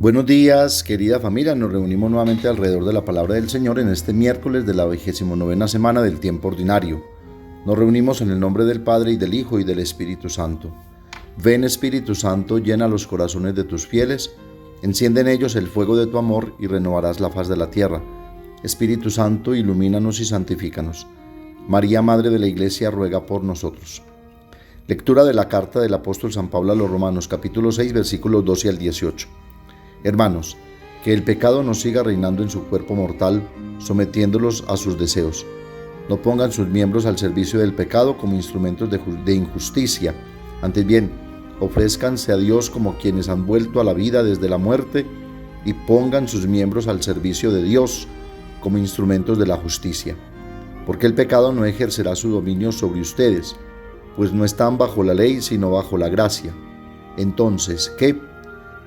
Buenos días, querida familia. Nos reunimos nuevamente alrededor de la palabra del Señor en este miércoles de la 29ª semana del tiempo ordinario. Nos reunimos en el nombre del Padre, y del Hijo, y del Espíritu Santo. Ven, Espíritu Santo, llena los corazones de tus fieles, enciende en ellos el fuego de tu amor y renovarás la faz de la tierra. Espíritu Santo, ilumínanos y santifícanos. María, Madre de la Iglesia, ruega por nosotros. Lectura de la carta del apóstol San Pablo a los Romanos, capítulo 6, versículos 12 al 18. Hermanos, que el pecado no siga reinando en su cuerpo mortal, sometiéndolos a sus deseos. No pongan sus miembros al servicio del pecado como instrumentos de injusticia. Antes bien, ofrézcanse a Dios como quienes han vuelto a la vida desde la muerte y pongan sus miembros al servicio de Dios como instrumentos de la justicia. Porque el pecado no ejercerá su dominio sobre ustedes, pues no están bajo la ley sino bajo la gracia. Entonces, ¿qué?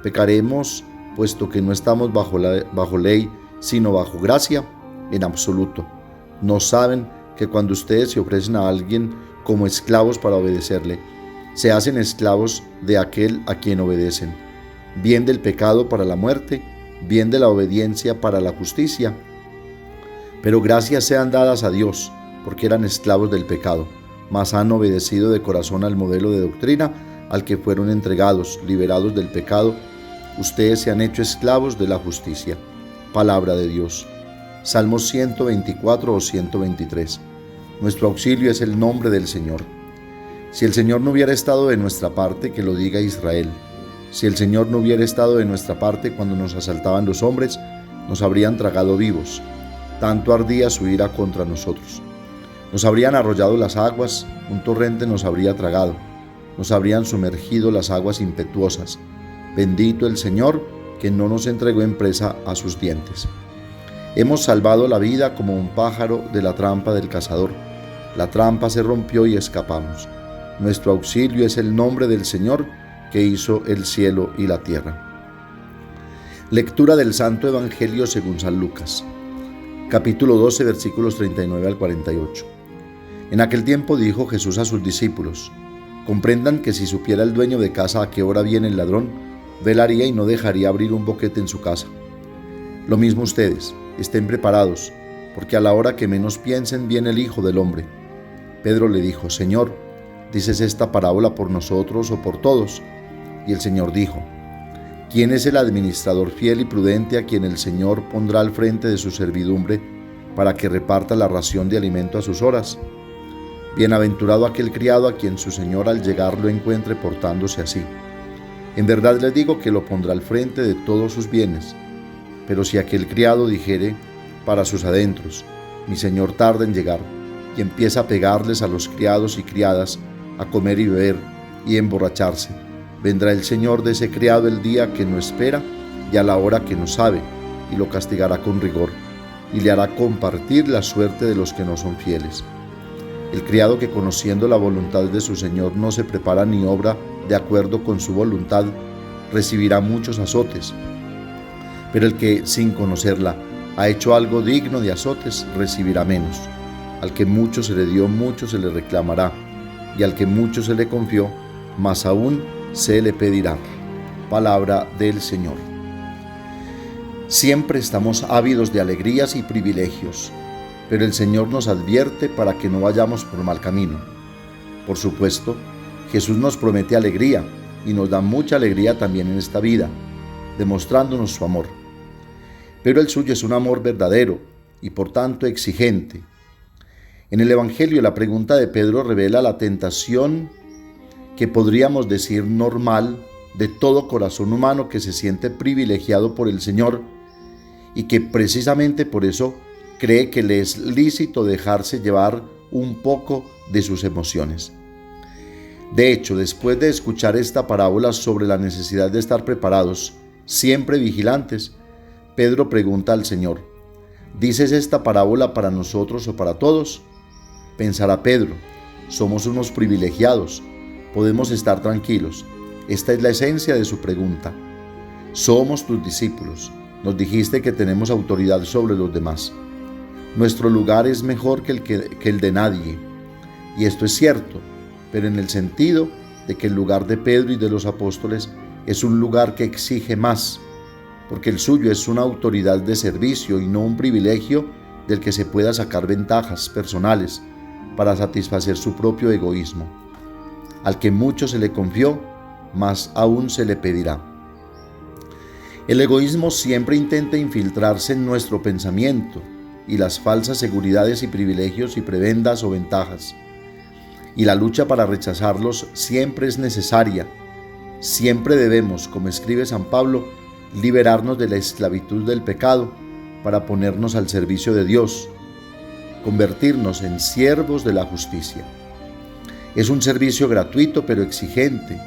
¿Pecaremos puesto que no estamos bajo ley, sino bajo gracia? En absoluto. ¿No saben que cuando ustedes se ofrecen a alguien como esclavos para obedecerle, se hacen esclavos de aquel a quien obedecen, bien del pecado para la muerte, bien de la obediencia para la justicia? Pero gracias sean dadas a Dios, porque eran esclavos del pecado, mas han obedecido de corazón al modelo de doctrina al que fueron entregados. Liberados del pecado, ustedes se han hecho esclavos de la justicia. Palabra de Dios. Salmos 124 o 123. Nuestro auxilio es el nombre del Señor. Si el Señor no hubiera estado de nuestra parte, que lo diga Israel. Si el Señor no hubiera estado de nuestra parte cuando nos asaltaban los hombres, nos habrían tragado vivos. Tanto ardía su ira contra nosotros. Nos habrían arrollado las aguas, un torrente nos habría tragado. Nos habrían sumergido las aguas impetuosas. Bendito el Señor, que no nos entregó en presa a sus dientes. Hemos salvado la vida como un pájaro de la trampa del cazador. La trampa se rompió y escapamos. Nuestro auxilio es el nombre del Señor, que hizo el cielo y la tierra. Lectura del Santo Evangelio según San Lucas. Capítulo 12, versículos 39 al 48. En aquel tiempo dijo Jesús a sus discípulos: comprendan que si supiera el dueño de casa a qué hora viene el ladrón, velaría y no dejaría abrir un boquete en su casa. Lo mismo ustedes, estén preparados, porque a la hora que menos piensen viene el Hijo del Hombre. Pedro le dijo: Señor, ¿dices esta parábola por nosotros o por todos? Y el Señor dijo: ¿quién es el administrador fiel y prudente a quien el Señor pondrá al frente de su servidumbre para que reparta la ración de alimento a sus horas? Bienaventurado aquel criado a quien su Señor al llegar lo encuentre portándose así. En verdad les digo que lo pondrá al frente de todos sus bienes. Pero si aquel criado dijere para sus adentros: mi señor tarda en llegar, y empieza a pegarles a los criados y criadas, a comer y beber y emborracharse, vendrá el señor de ese criado el día que no espera y a la hora que no sabe, y lo castigará con rigor, y le hará compartir la suerte de los que no son fieles. El criado que, conociendo la voluntad de su señor, no se prepara ni obra de acuerdo con su voluntad, recibirá muchos azotes. Pero el que, sin conocerla, ha hecho algo digno de azotes, recibirá menos. Al que mucho se le dio, mucho se le reclamará, y al que mucho se le confió, más aún se le pedirá. Palabra del Señor. Siempre estamos ávidos de alegrías y privilegios, pero el Señor nos advierte para que no vayamos por mal camino. Por supuesto, Jesús nos promete alegría y nos da mucha alegría también en esta vida, demostrándonos su amor. Pero el suyo es un amor verdadero y por tanto exigente. En el Evangelio, la pregunta de Pedro revela la tentación que podríamos decir normal de todo corazón humano que se siente privilegiado por el Señor y que precisamente por eso cree que le es lícito dejarse llevar un poco de sus emociones. De hecho, después de escuchar esta parábola sobre la necesidad de estar preparados, siempre vigilantes, Pedro pregunta al Señor: ¿dices esta parábola para nosotros o para todos? Pensará Pedro: somos unos privilegiados, podemos estar tranquilos. Esta es la esencia de su pregunta. Somos tus discípulos, nos dijiste que tenemos autoridad sobre los demás. Nuestro lugar es mejor que el de nadie, y esto es cierto, pero en el sentido de que el lugar de Pedro y de los apóstoles es un lugar que exige más, porque el suyo es una autoridad de servicio y no un privilegio del que se pueda sacar ventajas personales para satisfacer su propio egoísmo. Al que mucho se le confió, más aún se le pedirá. El egoísmo siempre intenta infiltrarse en nuestro pensamiento y las falsas seguridades y privilegios y prebendas o ventajas. Y la lucha para rechazarlos siempre es necesaria. Siempre debemos, como escribe San Pablo, liberarnos de la esclavitud del pecado para ponernos al servicio de Dios, convertirnos en siervos de la justicia. Es un servicio gratuito pero exigente,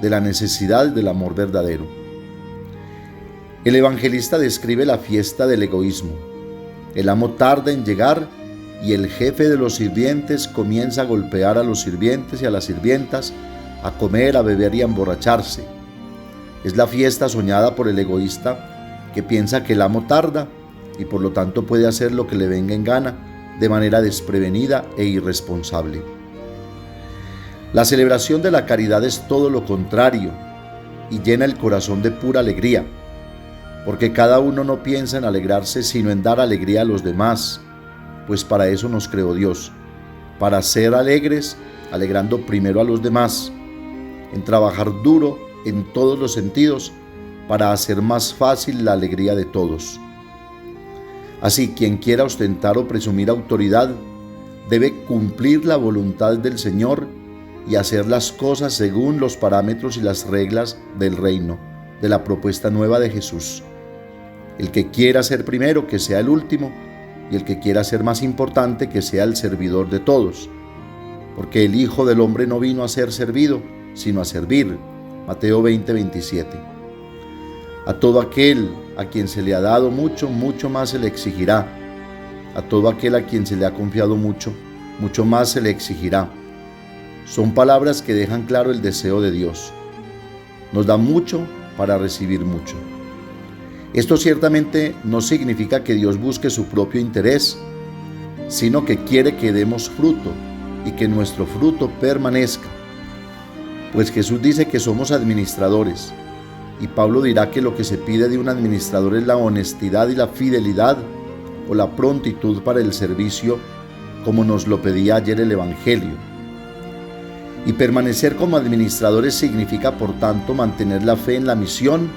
de la necesidad del amor verdadero. El evangelista describe la fiesta del egoísmo. El amo tarda en llegar y el jefe de los sirvientes comienza a golpear a los sirvientes y a las sirvientas, a comer, a beber y a emborracharse. Es la fiesta soñada por el egoísta que piensa que el amo tarda y por lo tanto puede hacer lo que le venga en gana de manera desprevenida e irresponsable. La celebración de la caridad es todo lo contrario y llena el corazón de pura alegría, porque cada uno no piensa en alegrarse sino en dar alegría a los demás, pues para eso nos creó Dios, para ser alegres, alegrando primero a los demás, en trabajar duro en todos los sentidos para hacer más fácil la alegría de todos. Así, quien quiera ostentar o presumir autoridad debe cumplir la voluntad del Señor y hacer las cosas según los parámetros y las reglas del reino, de la propuesta nueva de Jesús. El que quiera ser primero, que sea el último, y el que quiera ser más importante, que sea el servidor de todos. Porque el Hijo del Hombre no vino a ser servido, sino a servir. Mateo 20:27. A todo aquel a quien se le ha dado mucho, mucho más se le exigirá. A todo aquel a quien se le ha confiado mucho, mucho más se le exigirá. Son palabras que dejan claro el deseo de Dios. Nos da mucho para recibir mucho. Esto ciertamente no significa que Dios busque su propio interés, sino que quiere que demos fruto y que nuestro fruto permanezca. Pues Jesús dice que somos administradores, y Pablo dirá que lo que se pide de un administrador es la honestidad y la fidelidad o la prontitud para el servicio, como nos lo pedía ayer el Evangelio. Y permanecer como administradores significa, por tanto, mantener la fe en la misión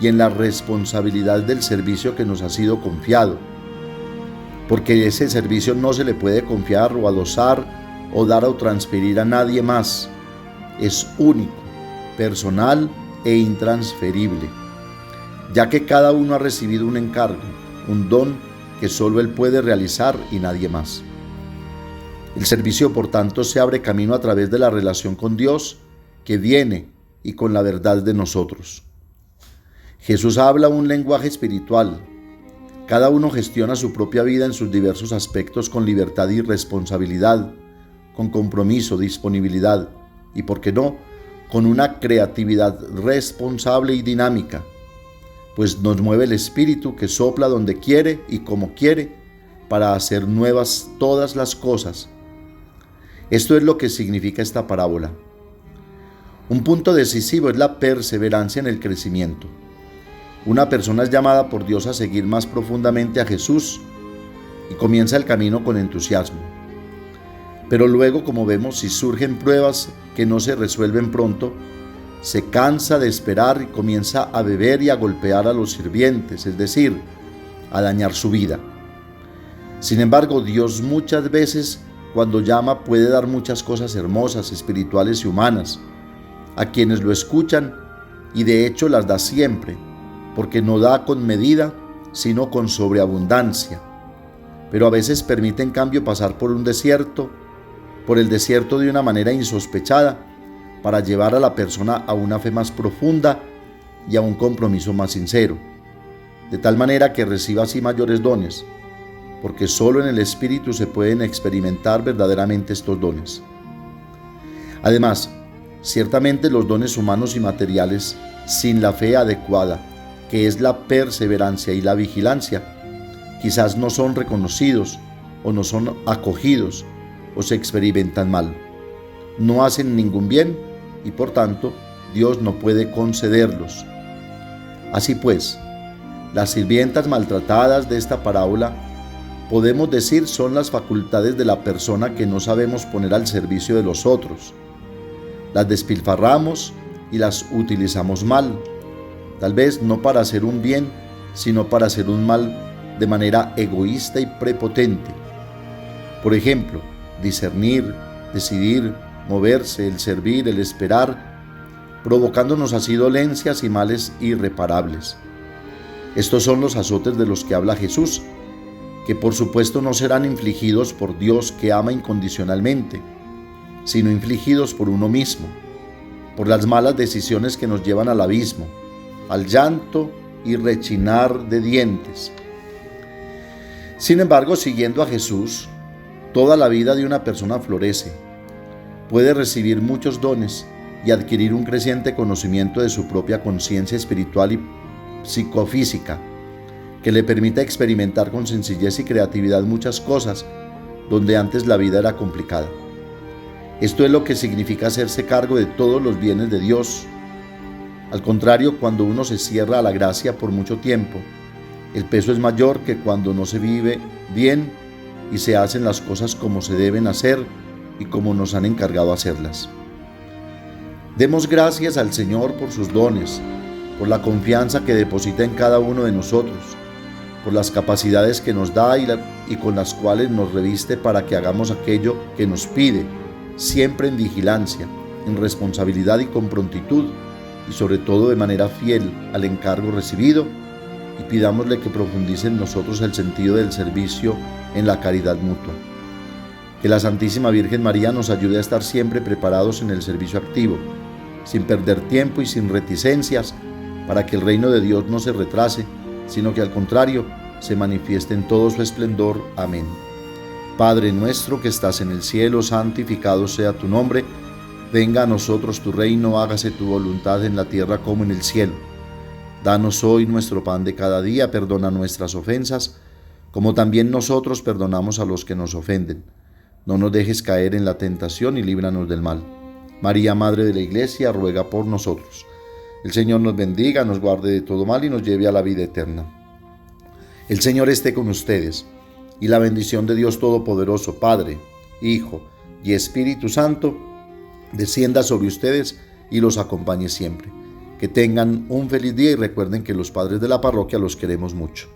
y en la responsabilidad del servicio que nos ha sido confiado, porque ese servicio no se le puede confiar o adosar o dar o transferir a nadie más. Es único, personal e intransferible, ya que cada uno ha recibido un encargo, un don que solo él puede realizar y nadie más. El servicio, por tanto, se abre camino a través de la relación con Dios que viene y con la verdad de nosotros. Jesús habla un lenguaje espiritual. Cada uno gestiona su propia vida en sus diversos aspectos con libertad y responsabilidad, con compromiso, disponibilidad y, ¿por qué no?, con una creatividad responsable y dinámica, pues nos mueve el Espíritu que sopla donde quiere y como quiere para hacer nuevas todas las cosas. Esto es lo que significa esta parábola. Un punto decisivo es la perseverancia en el crecimiento. Una persona es llamada por Dios a seguir más profundamente a Jesús y comienza el camino con entusiasmo. Pero luego, como vemos, si surgen pruebas que no se resuelven pronto, se cansa de esperar y comienza a beber y a golpear a los sirvientes, es decir, a dañar su vida. Sin embargo, Dios muchas veces, cuando llama, puede dar muchas cosas hermosas, espirituales y humanas a quienes lo escuchan, y de hecho las da siempre, porque no da con medida, sino con sobreabundancia. Pero a veces permite en cambio pasar por el desierto de una manera insospechada, para llevar a la persona a una fe más profunda y a un compromiso más sincero, de tal manera que reciba así mayores dones, porque solo en el Espíritu se pueden experimentar verdaderamente estos dones. Además, ciertamente los dones humanos y materiales, sin la fe adecuada, que es la perseverancia y la vigilancia, quizás no son reconocidos o no son acogidos o se experimentan mal. No hacen ningún bien y por tanto Dios no puede concederlos. Así pues, Las sirvientas maltratadas de esta parábola, podemos decir, son las facultades de la persona que no sabemos poner al servicio de los otros. Las despilfarramos y las utilizamos mal, tal vez no para hacer un bien, sino para hacer un mal de manera egoísta y prepotente. Por ejemplo, discernir, decidir, moverse, el servir, el esperar, provocándonos así dolencias y males irreparables. Estos son los azotes de los que habla Jesús, que por supuesto no serán infligidos por Dios que ama incondicionalmente, sino infligidos por uno mismo, por las malas decisiones que nos llevan al abismo, al llanto y rechinar de dientes. Sin embargo, siguiendo a Jesús, toda la vida de una persona florece, puede recibir muchos dones y adquirir un creciente conocimiento de su propia conciencia espiritual y psicofísica, que le permita experimentar con sencillez y creatividad muchas cosas donde antes la vida era complicada. Esto es lo que significa hacerse cargo de todos los bienes de Dios. Al contrario, cuando uno se cierra a la gracia por mucho tiempo, el peso es mayor que cuando no se vive bien y se hacen las cosas como se deben hacer y como nos han encargado hacerlas. Demos gracias al Señor por sus dones, por la confianza que deposita en cada uno de nosotros, por las capacidades que nos da y con las cuales nos reviste para que hagamos aquello que nos pide, siempre en vigilancia, en responsabilidad y con prontitud, y sobre todo de manera fiel al encargo recibido, y pidámosle que profundice en nosotros el sentido del servicio en la caridad mutua. Que la Santísima Virgen María nos ayude a estar siempre preparados en el servicio activo, sin perder tiempo y sin reticencias, para que el reino de Dios no se retrase, sino que al contrario, se manifieste en todo su esplendor. Amén. Padre nuestro que estás en el cielo, santificado sea tu nombre. Venga a nosotros tu reino, hágase tu voluntad en la tierra como en el cielo. Danos hoy nuestro pan de cada día, perdona nuestras ofensas, como también nosotros perdonamos a los que nos ofenden. No nos dejes caer en la tentación y líbranos del mal. María, Madre de la Iglesia, ruega por nosotros. El Señor nos bendiga, nos guarde de todo mal y nos lleve a la vida eterna. El Señor esté con ustedes, y la bendición de Dios Todopoderoso, Padre, Hijo y Espíritu Santo, descienda sobre ustedes y los acompañe siempre. Que tengan un feliz día y recuerden que los padres de la parroquia los queremos mucho.